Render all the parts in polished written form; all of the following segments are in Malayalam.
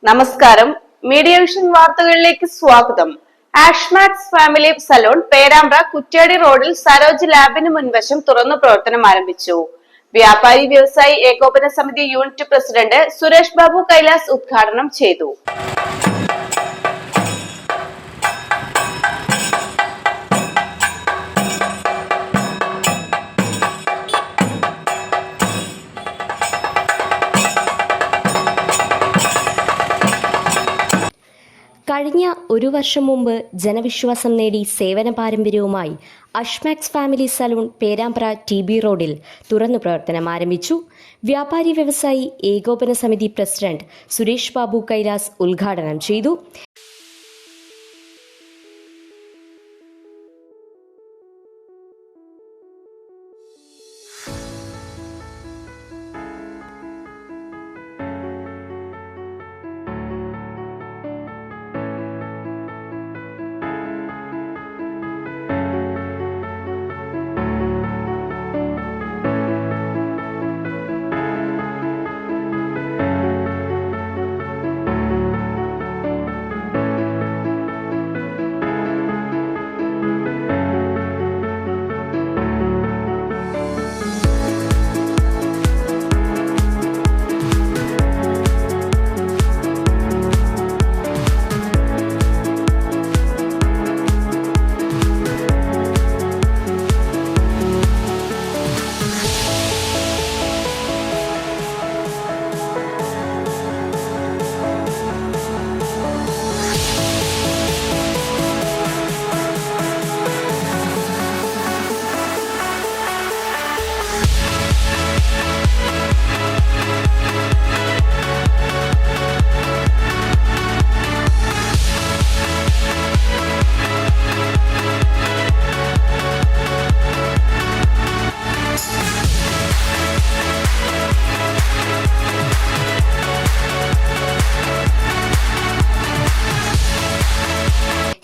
നമസ്കാരം. മീഡിയ വിഷൻ വാർത്തകളിലേക്ക് സ്വാഗതം. ആഷ്മാക്സ് ഫാമിലി സലൂൺ പേരാമ്പ്ര കുറ്റ്യാടി റോഡിൽ സരോജ് ലാബിന് മുൻവശം തുറന്നു പ്രവർത്തനം ആരംഭിച്ചു. വ്യാപാരി വ്യവസായി ഏകോപന സമിതി യൂണിറ്റ് പ്രസിഡന്റ് സുരേഷ് ബാബു കൈലാസ് ഉദ്ഘാടനം ചെയ്തു. കഴിഞ്ഞ ഒരു വർഷം മുമ്പ് ജനവിശ്വാസം നേടി സേവന പാരമ്പര്യവുമായി അഷ്മാക്സ് ഫാമിലി സലൂൺ പേരാമ്പ്ര TB റോഡിൽ തുറന്നു പ്രവർത്തനം ആരംഭിച്ചു. വ്യാപാരി വ്യവസായി ഏകോപന സമിതി പ്രസിഡന്റ് സുരേഷ് ബാബു കൈലാസ് ഉദ്ഘാടനം ചെയ്തു.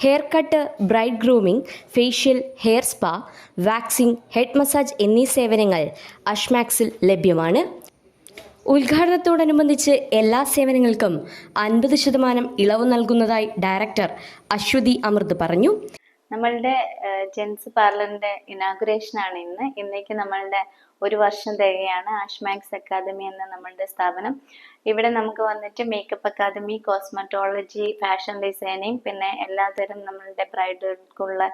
Hair cut, bride grooming, facial, hair spa, waxing, head massage എന്നീ സേവനങ്ങൾ അഷ്മാക്സിൽ ലഭ്യമാണ്. ഉദ്ഘാടനത്തോടനുബന്ധിച്ച് എല്ലാ സേവനങ്ങൾക്കും 50% ഇളവ് നൽകുന്നതായി ഡയറക്ടർ അശ്വതി അമൃത് പറഞ്ഞു. നമ്മളുടെ ജെൻസ് പാർലറിന്റെ ഇനാഗുറേഷൻ ആണ് ഇന്നേക്ക് നമ്മളുടെ ഒരു വർഷം തികയാണ്. ആഷ്മാക്സ് അക്കാദമി എന്ന നമ്മളുടെ സ്ഥാപനം. ഇവിടെ നമുക്ക് വന്നിട്ട് makeup academy, cosmetology, fashion designing, പിന്നെ എല്ലാതരം നമ്മളുടെ ബ്രൈഡുകൾക്കുള്ള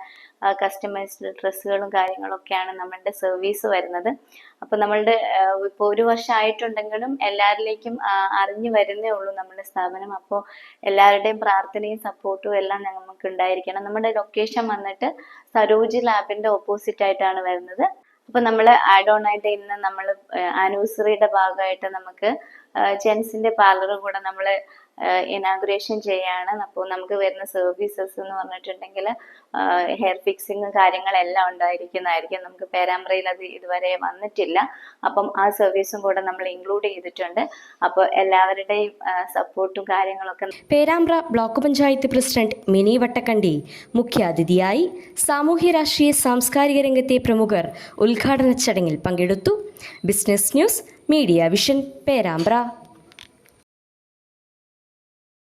കസ്റ്റമൈസ്ഡ് ഡ്രസ്സുകളും കാര്യങ്ങളൊക്കെയാണ് നമ്മളുടെ സർവീസ് വരുന്നത്. അപ്പോൾ നമ്മളുടെ ഇപ്പോൾ ഒരു വർഷം ആയിട്ടുണ്ടെങ്കിലും എല്ലാവരിലേക്കും അറിഞ്ഞു വരുന്നേ ഉള്ളൂ നമ്മുടെ സ്ഥാപനം. അപ്പോൾ എല്ലാവരുടെയും പ്രാർത്ഥനയും സപ്പോർട്ടും എല്ലാം നമുക്ക് ഉണ്ടായിരിക്കണം. നമ്മുടെ ലൊക്കേഷൻ വന്നിട്ട് സരോജ് ലാബിന്റെ ഓപ്പോസിറ്റ് ആയിട്ടാണ് വരുന്നത്. അപ്പൊ നമ്മൾ ആഡ് ഓൺ ആയിട്ട് ഇന്ന് നമ്മൾ ആനിവേഴ്സറിയുടെ ഭാഗമായിട്ട് നമുക്ക് ജെൻസിന്റെ പാർലർ കൂടെ നമ്മൾ ഇനാഗുറേഷൻ ചെയ്യാണ്. അപ്പോൾ നമുക്ക് വരുന്ന സർവീസസ് എന്ന് പറഞ്ഞിട്ടുണ്ടെങ്കിൽ ഹെയർ ഫിക്സിങ് കാര്യങ്ങളെല്ലാം ഉണ്ടായിരിക്കുന്നതായിരിക്കും. നമുക്ക് പേരാമ്പ്രയിൽ അത് ഇതുവരെ വന്നിട്ടില്ല. അപ്പം ആ സർവീസും കൂടെ നമ്മൾ ഇൻക്ലൂഡ് ചെയ്തിട്ടുണ്ട്. അപ്പോൾ എല്ലാവരുടെയും സപ്പോർട്ടും കാര്യങ്ങളൊക്കെ. Perambra block panchayat president mini Vattakandi മുഖ്യാതിഥിയായി. സാമൂഹ്യ രാഷ്ട്രീയ സാംസ്കാരിക രംഗത്തെ പ്രമുഖർ ഉദ്ഘാടന ചടങ്ങിൽ പങ്കെടുത്തു. Business news, media vision, Perambra.